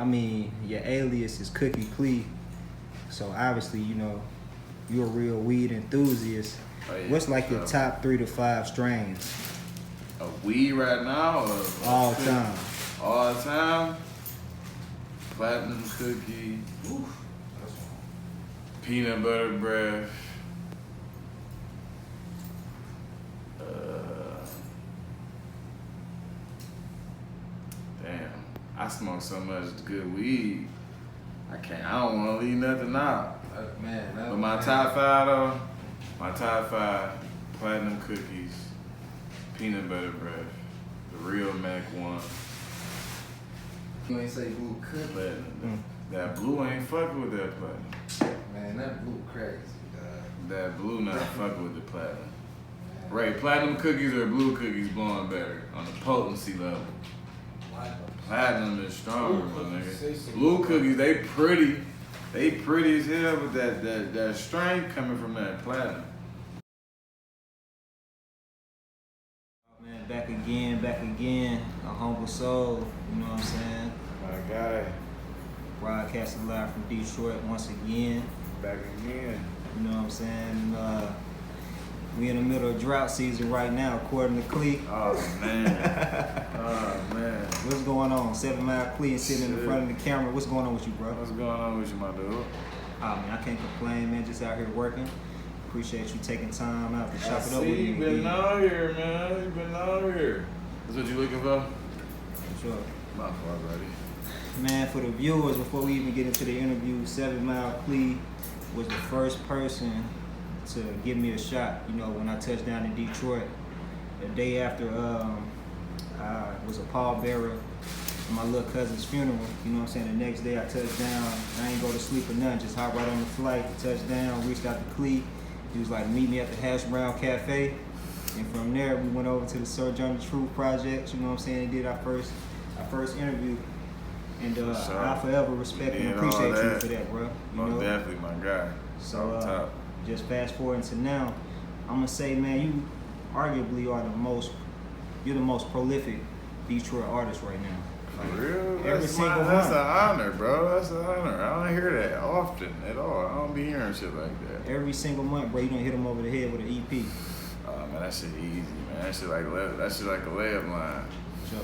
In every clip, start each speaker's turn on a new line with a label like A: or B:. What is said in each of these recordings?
A: I mean, your alias is Clee, so obviously, you know, you're a real weed enthusiast.
B: Oh, yeah.
A: What's like your top 3 to 5 strains?
B: Of weed right now? Or
A: All time.
B: All time? Platinum cookie. Oof. Peanut butter breath. Damn. I smoke so much good weed. I don't want to leave nothing out. But my top 5 though, my top 5, platinum cookies, peanut butter breath, the real Mac 1.
C: You ain't say blue cookie.
B: Platinum. That blue ain't fucking with that platinum.
C: Man, that blue crazy,
B: That blue not fucking with the platinum. Ray, platinum cookies or blue cookies blowing better on the potency level? Platinum is stronger, my nigga. Blue cookies, they pretty. They pretty as hell, but that strength coming from that platinum.
A: Man, back again. AHumbleSoul, you know what I'm saying?
B: My guy,
A: Broadcasting live from Detroit once again.
B: back again.
A: You know what I'm saying? We in the middle of drought season right now, according to Clee.
B: Oh man. Oh man.
A: What's going on? 7 Mile Clee and sitting in the front of the camera. What's going on with you, bro?
B: What's going on with you, my dude?
A: Oh man, I can't complain, man. Just out here working. Appreciate you taking time out to chop it up with
B: See,
A: me.
B: you been out here, man. You been out here. That's what you looking for?
A: Sure.
B: My fault, buddy.
A: Man, for the viewers, before we even get into the interview, 7 Mile Clee was the first person to give me a shot, you know, when I touched down in Detroit. The day after I was a pallbearer for my little cousin's funeral, you know what I'm saying? The next day I touched down, I ain't go to sleep or nothing, just hop right on the flight, touched down, reached out to Clee. He was like, meet me at the Hash Brown Cafe. And from there, we went over to the Search on the Truth project, you know what I'm saying? And did our first interview. And I forever respect and appreciate you for that, bro. You know?
B: Definitely my guy.
A: So just fast forward to now, I'm gonna say, man, you arguably are you're the most prolific Detroit artist right now.
B: For real?
A: Every single
B: That's
A: one.
B: an honor, bro. That's an honor. I don't hear that often at all. I don't be hearing shit like that.
A: Every single month, bro, you don't hit them over the head with an EP.
B: Oh man, that shit easy, man. That shit like a layup line.
A: Sure.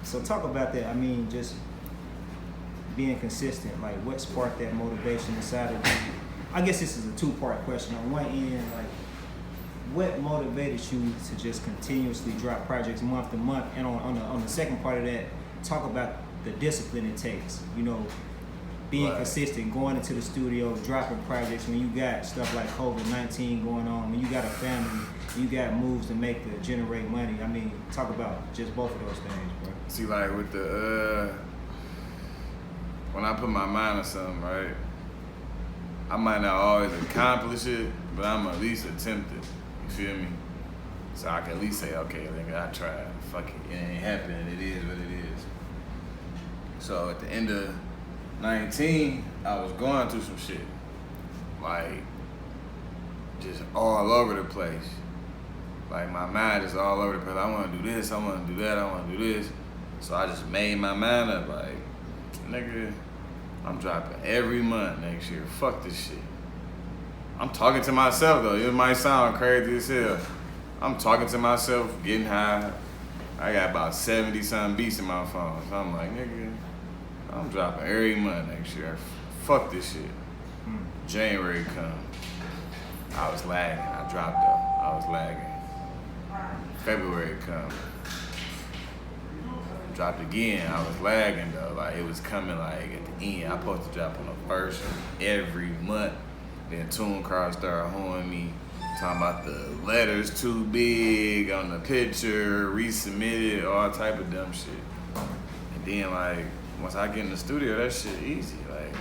A: So talk about that. I mean, just being consistent. Like, what sparked that motivation inside of you? I guess this is a 2-part question. On one end, like, what motivated you to just continuously drop projects month to month? And on the second part of that, talk about the discipline it takes. You know, being consistent, going into the studio, dropping projects when you got stuff like COVID-19 going on, when you got a family, you got moves to make to generate money. I mean, talk about just both of those things, bro.
B: See, like with the when I put my mind on something, right, I might not always accomplish it, but I'm at least attempt it. You feel me? So I can at least say, okay, nigga, I tried. Fuck it, it ain't happening. It is what it is. So at the end of 19, I was going through some shit, like just all over the place. Like my mind is all over the place. I want to do this. I want to do that. I want to do this. So I just made my mind up, like, nigga, I'm dropping every month next year. Fuck this shit. I'm talking to myself though. It might sound crazy as hell. I'm talking to myself, getting high. I got about 70 something beats in my phone. So I'm like, nigga, I'm dropping every month next year. Fuck this shit. January come. I was lagging. I dropped up. I was lagging. February come. Dropped again. I was lagging though. Like it was coming like at the end. I supposed to drop on the first every month. Then Tune Car started holding me, talking about the letters too big on the picture, resubmitted, all type of dumb shit. And then like once I get in the studio, that shit easy. Like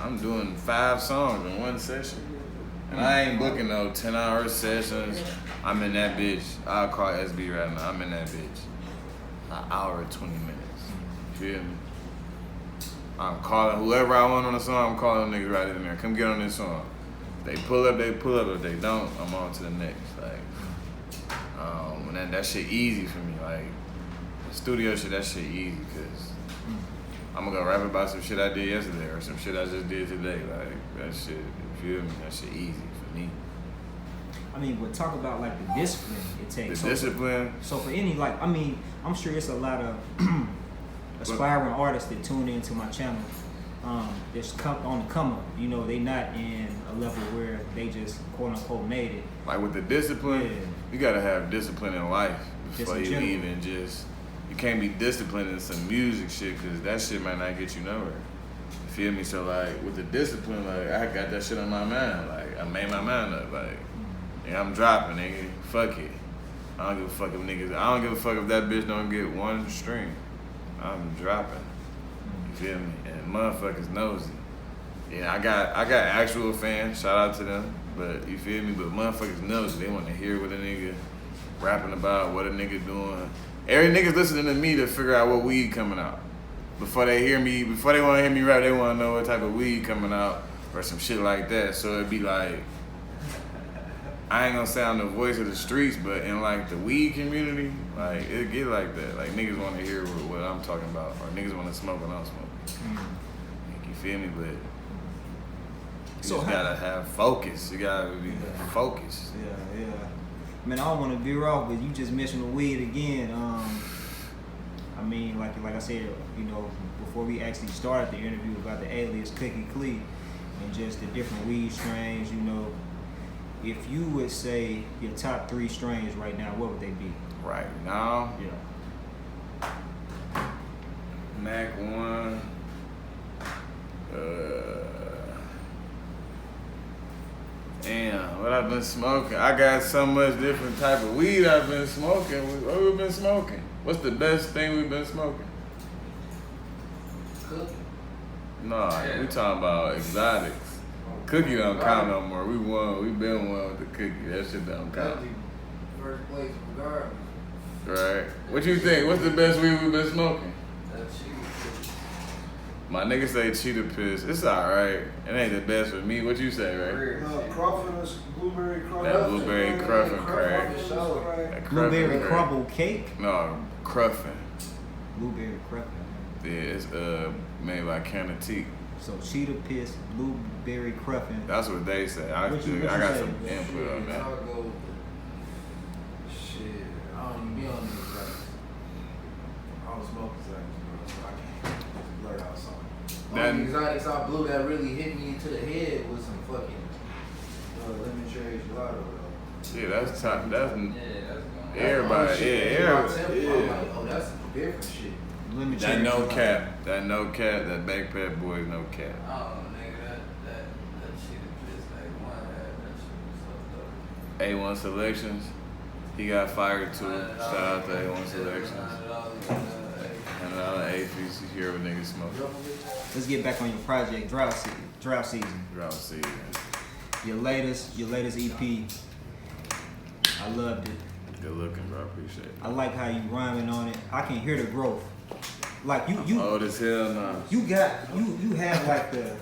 B: I'm doing 5 songs in one session. And I ain't booking no 10-hour sessions. I'm in that bitch. I'll call SB right now. I'm in that bitch. An hour and 20 minutes. Feel me? I'm calling whoever I want on the song, I'm calling them niggas right in there. Come get on this song. If they pull up, they pull up. If they don't, I'm on to the next. Like, and that shit easy for me. Like, the studio shit, that shit easy, cause I'm gonna go rap about some shit I did yesterday or some shit I just did today. Like, that shit, you feel me? That shit easy for me.
A: I mean, but talk about like the discipline it takes.
B: The discipline.
A: So for any, like, I mean, I'm sure it's a lot of aspiring artists that tune into my channel. That's on the come up. You know, they not in a level where they just quote unquote made it.
B: Like with the discipline,
A: Yeah.
B: you gotta have discipline in life before
A: in
B: you
A: general.
B: even just. You can't be disciplined in some music shit because that shit might not get you nowhere. You feel me? So like with the discipline, like I got that shit on my mind. Like I made my mind up. Like yeah, I'm dropping, nigga. Fuck it. I don't give a fuck if niggas. I don't give a fuck if that bitch don't get one stream. I'm dropping. You feel me? And motherfuckers nosy. Yeah, I got actual fans. Shout out to them. But you feel me? But motherfuckers nosy. They want to hear what a nigga rapping about, what a nigga doing. Every nigga's listening to me to figure out what weed coming out. Before they hear me, before they want to hear me rap, they want to know what type of weed coming out or some shit like that. So it'd be like, I ain't gonna sound the voice of the streets, but in like the weed community, like it get like that. Like niggas want to hear what I'm talking about, or niggas want to smoke when I'm smoking. Like, you feel me? But you just gotta have focus. You gotta be focused.
A: Yeah. Man, I don't want to veer off, but you just mentioned the weed again. I mean, like I said, you know, before we actually started the interview about the alias Clee and just the different weed strains, you know, if you would say your top 3 strains right now, what would they be?
B: Right now,
A: Yeah.
B: Mac 1. Damn, what I've been smoking. I got so much different type of weed I've been smoking. What we been smoking? What's the best thing we've been smoking?
C: Cookie.
B: No, we talking about exotics. Cookie don't count no more. We been one with the cookie. That shit don't count.
C: Cookie, first place regardless.
B: Right. What you think? What's the best weed we've been smoking?
C: That cheap.
B: My nigga say cheetah piss. It's alright. It ain't the best for me. What you say, right?
D: Crawford, blueberry crumble.
B: That blueberry cruffin' crack. That
A: Blueberry
B: crack.
A: crumble cake?
B: No, cruffin'.
A: Blueberry cruffin'.
B: Yeah, it's made by Canatique.
A: So cheetah piss, blueberry cruffin'.
B: That's what they say. I
A: What you
B: got
A: say?
B: some input on that.
C: I'll go with the shit. I don't even be on these records. I don't smoke exotics, bro, so I can't blurt out something.
B: That-
C: Only exotics I blew that really hit me into the head was some fucking lemon cherry gelato, though.
B: Yeah, that's top. That's
E: That's
B: everybody.
C: That's the only shit
B: Yeah,
C: that hit my temple. I'm
B: yeah.
C: like, oh, that's some different shit.
A: Let me
B: That
A: check
B: no
A: it out.
B: cap. That no cap. That backpack boy no cap.
E: Oh, nigga, that shit is just like one that shit was so dope.
B: A1 Selections. He got fired too. Shout out to A1 Selections. And all the APs you hear what niggas smoke.
A: Let's get back on your project, Drought season.
B: Drought season.
A: Your latest EP. I loved it.
B: Good looking, bro. Appreciate it.
A: I like how you rhyming on it. I can hear the growth. Like you
B: Old as hell now.
A: you have like the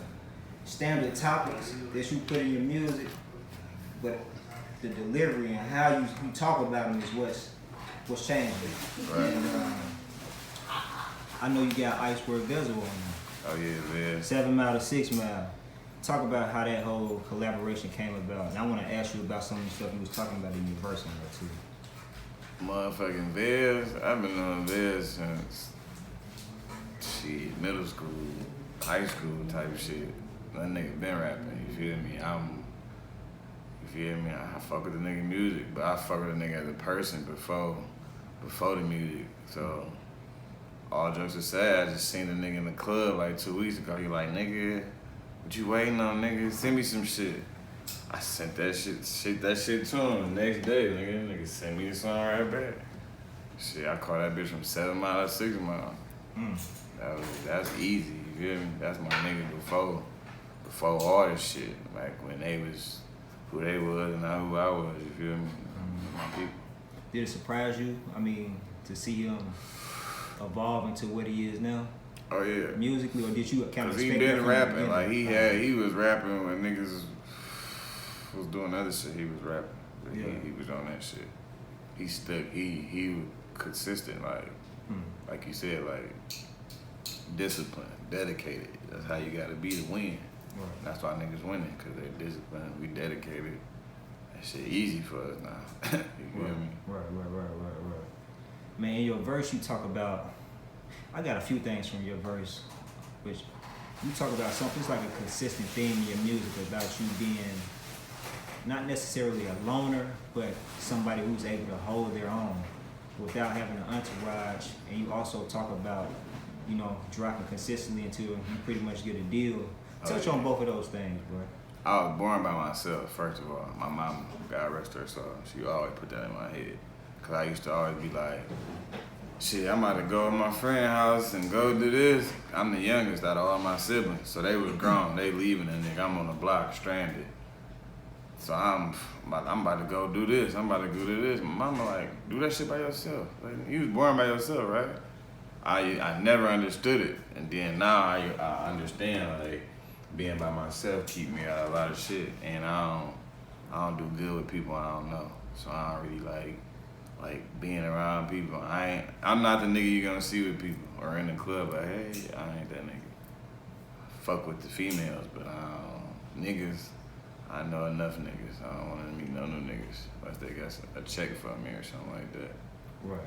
A: standard topics that you put in your music, but the delivery and how you talk about them is what's changing.
B: Right.
A: And I know you got Iceberg Bezel on there.
B: Oh yeah, man.
A: 7 Mile to 6 Mile. Talk about how that whole collaboration came about. And I want to ask you about some of the stuff you was talking about in your verse on there too.
B: Motherfucking Vez. I've been on Vez since shit, middle school, high school type shit. That nigga been rapping, you feel me? You feel me? I fuck with the nigga music, but I fuck with the nigga as a person before the music. So all jokes aside, I just seen the nigga in the club like 2 weeks ago. He like, nigga, what you waiting on, nigga? Send me some shit. I sent that shit to him the next day, nigga sent me the song right back. Shit, I caught that bitch from 7 Mile to 6 Mile. That's easy, you feel me? That's my nigga before all this shit. Like when they was who they was and not who I was, you feel me? My people.
A: Did it surprise you? I mean, to see him evolve into what he is now,
B: Oh yeah.
A: musically, or did you kind of
B: Cause he
A: expect
B: been
A: that from the
B: rapping, like
A: beginning?
B: he was rapping when niggas was doing other shit. He was rapping, but
A: Yeah.
B: he was on that shit. He stuck. He was consistent, like you said, like disciplined, dedicated. That's how you gotta be to win.
A: Right.
B: That's why niggas winning, cause they're disciplined, we dedicated. That shit easy for us now. You feel me?
A: Right. Man, in your verse you talk about, I got a few things from your verse, which you talk about something, it's like a consistent theme in your music about you being not necessarily a loner, but somebody who's able to hold their own without having an entourage. And you also talk about, you know, dropping consistently until you pretty much get a deal. Touch on both of those things, bro.
B: I was born by myself, first of all. My mom, God rest her soul, she always put that in my head. Cause I used to always be like, shit, I'm about to go to my friend's house and go do this. I'm the youngest out of all my siblings, so they was grown, they leaving and nigga, I'm on the block, stranded. So I'm about to go do this, I'm about to go do this. My mama like, do that shit by yourself. Like, you was born by yourself, right? I never understood it, and then now I understand, like, being by myself keep me out of a lot of shit, and I don't do good with people I don't know. So I don't really like being around people. I'm not the nigga you gonna see with people or in the club, like, hey, I ain't that nigga. Fuck with the females, but niggas, I know enough niggas. I don't wanna meet no new niggas unless they got a check for me or something like that.
A: Right.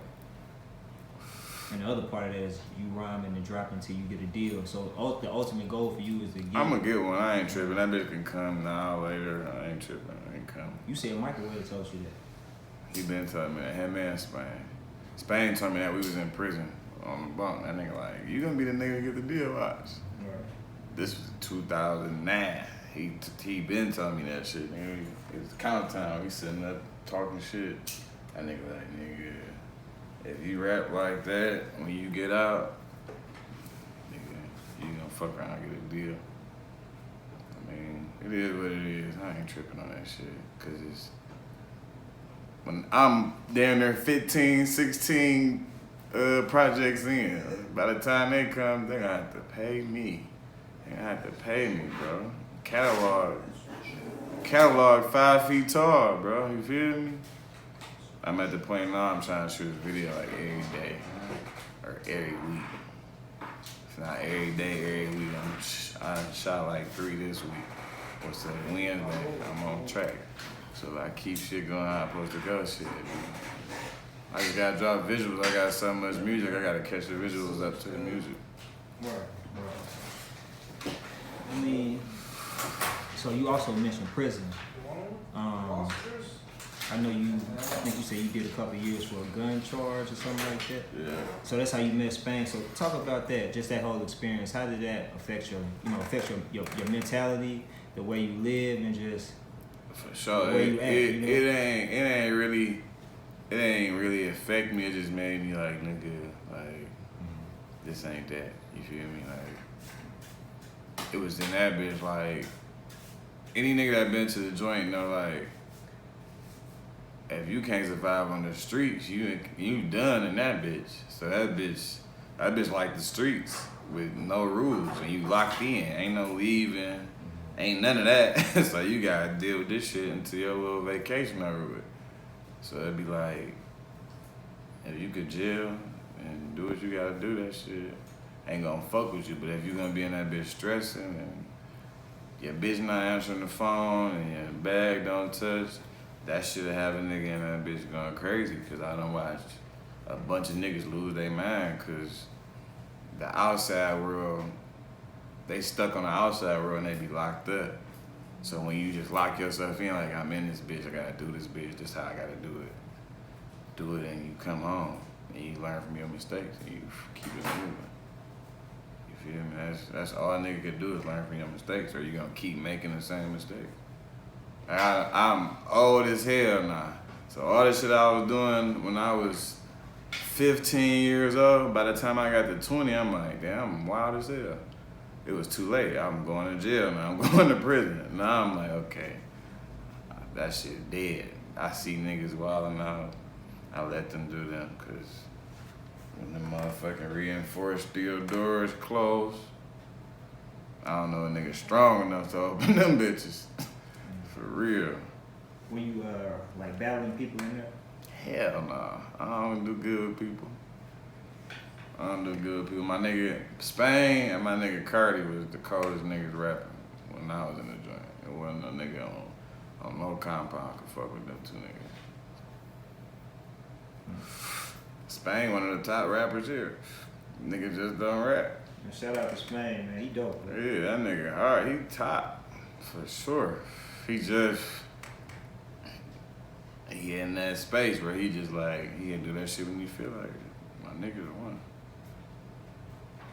A: And the other part of that is you rhyme and then drop until you get a deal. So the ultimate goal for you is to get.
B: I'm gonna get one. I ain't tripping. That bitch can come now, later. I ain't tripping. I ain't coming.
A: You said Microwave told you that.
B: He been telling me that. Him and Spain. Spain told me that we was in prison on the bunk. That nigga like, you gonna be the nigga to get the deal, watch.
A: Right.
B: This was 2009. He been telling me that shit. Nigga, it was count time. We sitting up talking shit. That nigga like, nigga, if you rap like that, when you get out, nigga, you gonna fuck around and get a deal. I mean, it is what it is. I ain't tripping on that shit. Cause it's, when I'm down there 15, 16 projects in, by the time they come, they gonna have to pay me. They gonna have to pay me, bro. Catalog 5 feet tall, bro. You feel me? I'm at the point now I'm trying to shoot a video like every day or every week. If not every day, every week. I shot like 3 this week. What's that, Wednesday? I'm on track. So if I keep shit going how I'm supposed to go, shit. I just gotta drop visuals. I got so much music, I gotta catch the visuals up to the music.
A: Right. I mean, so you also mentioned prison. I know I think you said you did a couple years for a gun charge or something like that.
B: Yeah.
A: So that's how you met Spain. So talk about that, just that whole experience. How did that affect your mentality, the way you live, and just
B: for sure.
A: the way you act,
B: It ain't really affect me. It just made me like, nigga, like, this ain't that. You feel me? Like, it was in that bitch, like, any nigga that been to the joint know, like, if you can't survive on the streets, you done in that bitch. So that bitch like the streets with no rules, and you locked in. Ain't no leaving, ain't none of that. So you gotta deal with this shit until your little vacation over with. So it'd be like, if you could jail and do what you gotta do, that shit ain't gonna fuck with you. But if you gonna be in that bitch stressing and your bitch not answering the phone and your bag don't touch, that shit'll have a nigga in that bitch going crazy. Cause I done watched a bunch of niggas lose their mind cause the outside world, they stuck on the outside world and they be locked up. So when you just lock yourself in, like, I'm in this bitch, I gotta do this bitch, this how I gotta do it. Do it and you come home and you learn from your mistakes and you keep it moving. You feel me? That's all a nigga could do is learn from your mistakes, or you gonna keep making the same mistake. I'm old as hell now. So all the shit I was doing when I was 15 years old, by the time I got to 20, I'm like, damn, I'm wild as hell. It was too late. I'm going to jail now. I'm going to prison. Now I'm like, okay, that shit dead. I see niggas wilding out. I let them do them, cause when the motherfucking reinforced steel doors close, I don't know a nigga strong enough to open them bitches. For real.
A: Were you like battling people in there?
B: Hell nah. I don't do good with people. I don't do good with people. My nigga Spain and my nigga Cardi was the coldest niggas rapping when I was in the joint. It wasn't no nigga on no compound could fuck with them two niggas. Spain, one of the top rappers here. Nigga just don't rap.
A: And shout out to Spain, man. He dope. Man.
B: Yeah, that nigga hard. He top for sure. He in that space where he just like he can do that shit when you feel like it. My nigga's one.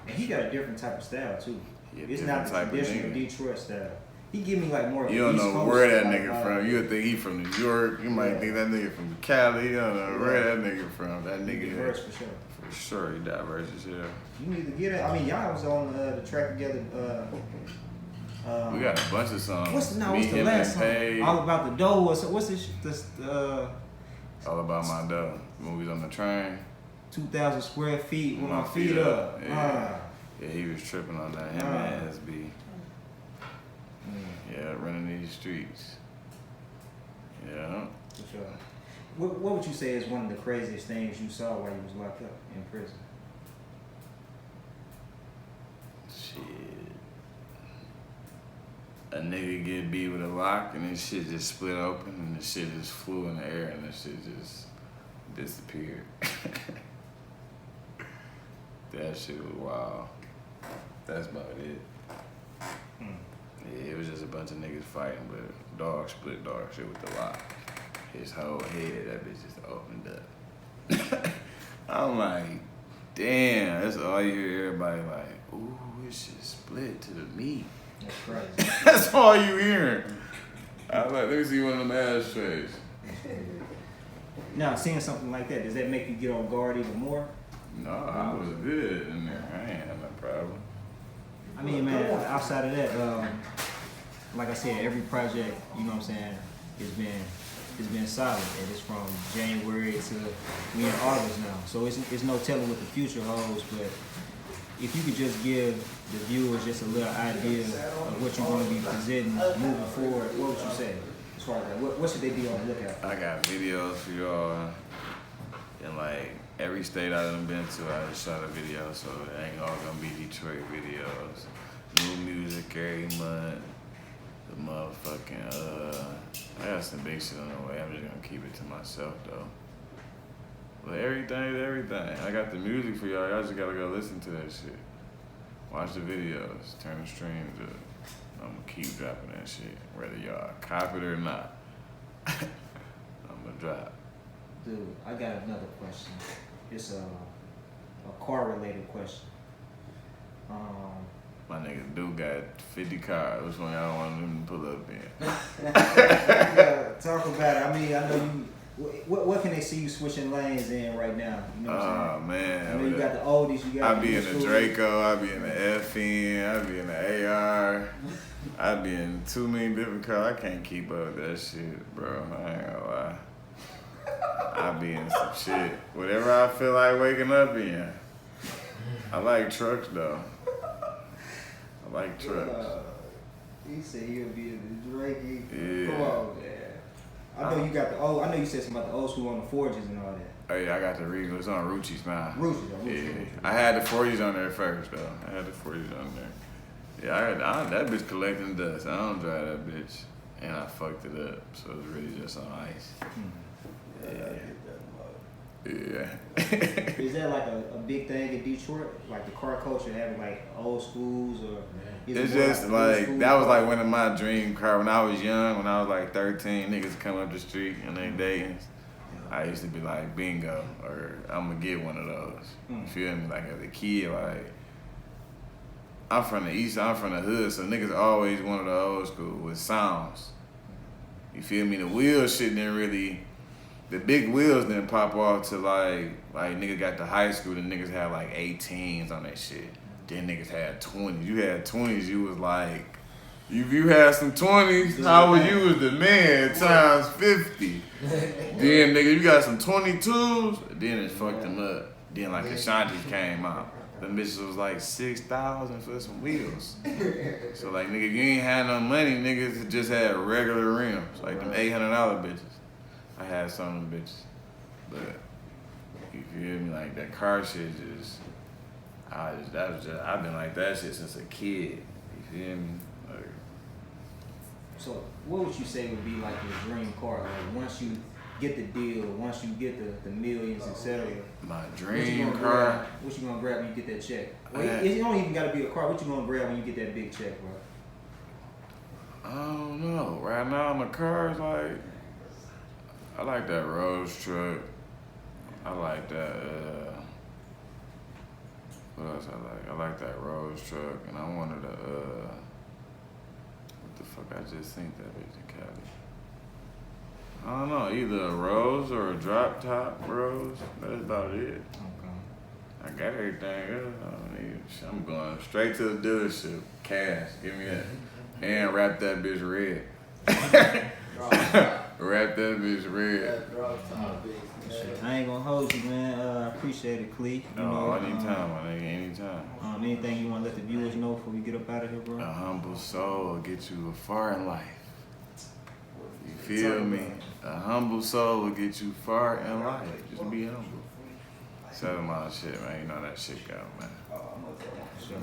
A: And he got a different type of style too.
B: He a
A: It's
B: different
A: not the
B: type of
A: traditional
B: nigga.
A: Detroit style. He give me like more.
B: You don't
A: East
B: know
A: Coast
B: where that
A: like
B: nigga
A: vibe.
B: from. You would think he from New York. You might think that nigga from Cali. You don't know where that nigga from. That nigga
A: Diverse for sure.
B: for sure. He diverse as hell.
A: You need to get it. I mean, y'all was on the track together.
B: We got a bunch of songs.
A: What's the
B: Me, him,
A: last
B: and
A: song?
B: Paige.
A: All about the dough. What's this?
B: All about my dough. Movies on the train.
A: 2,000 square feet with my
B: My
A: feet
B: feet
A: up.
B: up. Yeah. Yeah, he was tripping on that. Him and SB. Yeah, running these streets. Yeah.
A: For sure. What would you say is one of the craziest things you saw while you was locked up in prison?
B: Shit. A nigga get beat with a lock and this shit just split open and the shit just flew in the air and the shit just disappeared. That shit was wild. That's about it. Yeah, it was just a bunch of niggas fighting, but dog split dog shit with the lock. His whole head, that bitch just opened up. I'm like, damn, that's all you hear everybody like, ooh, it shit split to the meat.
A: That's crazy.
B: That's all you hearing. I was like, let me see one of them ashtrays.
A: Now, seeing something like that, does that make you get on guard even more?
B: No, I was good in there. I ain't had no problem.
A: I mean, man, outside of that, like I said, every project, you know what I'm saying, it's been solid, and it's from January to we in August now. So it's no telling what the future holds, but if you could just give the viewers just a little idea of what you're going to be presenting moving forward, what would you say? As far as that, what should they be on the lookout for?
B: I got videos for y'all in like every state I done been to. I just shot a video, so it ain't all gonna be Detroit videos. New music every month. The motherfucking I got some big shit on the way. I'm just gonna keep it to myself though. But everything is everything. I got the music for y'all. Y'all just gotta go listen to that shit. Watch the videos. Turn the streams up. I'm gonna keep dropping that shit, whether y'all cop it or not. I'm gonna drop.
A: Dude, I got another question. It's a car related question.
B: My niggas do got 50 cars. Which one y'all want them to pull up in?
A: Yeah, talk about it. I mean, I know you. What can they see you switching lanes in right now? You know what I'm saying?
B: Man.
A: I know you got the oldies. You got.
B: I be in the Draco. I be in the FN. I be in the AR. I be in too many different cars. I can't keep up with that shit, bro. I ain't gonna lie. I be in some shit. Whatever I feel like waking up in. I like trucks though. I like trucks.
A: He said he'll be in the Drake.
B: Yeah.
A: Come on, man. I know you got the old. I know you said something about the old school on the forges and all that.
B: Oh yeah, I got the Regal. It's on Rucci's now.
A: Rucci's.
B: Yeah. I had the 40s on there first though. I had the 40s on there. Yeah, that bitch collecting dust. I don't drive that bitch. And I fucked it up. So it's really just on ice. Yeah.
A: Is that like a big thing in Detroit? Like the car culture having like old schools or?
B: It's just like, that was like one of my dream cars. When I was young, when I was like 13, niggas come up the street and they dating. I used to be like, bingo, or I'm gonna get one of those. You feel me? Like as a kid, like, I'm from the east, I'm from the hood, so niggas always wanted the old school with sounds. You feel me? The wheel shit didn't really, the big wheels didn't pop off till like niggas got to high school, the niggas had like 18s on that shit. Then niggas had 20s. You had 20s, you was like, if you had some 20s, how would you was the man times 50. Then nigga, you got some 22s, then it fucked them up. Then like the Shanties came out. Them bitches was like 6,000 for some wheels. So like nigga, if you ain't had no money, niggas just had regular rims, like them $800 bitches. I had some of them bitches, but you feel me? Like that car shit just, I've been like that shit since a kid. You feel me? Like,
A: So, what would you say would be like your dream car? Like once you get the deal, once you get the millions, etc.
B: my dream car.
A: What you gonna grab when you get that check? Well,
B: Man.
A: it don't even gotta be a car. What you gonna grab when you get that big check, bro?
B: I don't know. Right now, my car's like, I like that Rose truck. I like that. What else I like? I like that Rose truck, and I wanted a. What the fuck? I just seen that bitch in Cali. I don't know. Either a Rose or a drop top Rose. That's about it.
A: Okay.
B: I got everything else. I don't need shit. I'm going straight to the dealership. Cash. Give me that. And wrap that bitch red. Wrap that bitch red.
E: That Drought topic.
A: I ain't gonna hold you, man. I appreciate it, Clee. You know,
B: Anytime, my nigga, anytime.
A: Anything you want to let the viewers know before we get up out of here, bro?
B: A humble soul will get you far in life. You feel me? A humble soul will get you far in life. Just be humble. 7 Mile shit, man. You know that shit go, man.
A: Sure.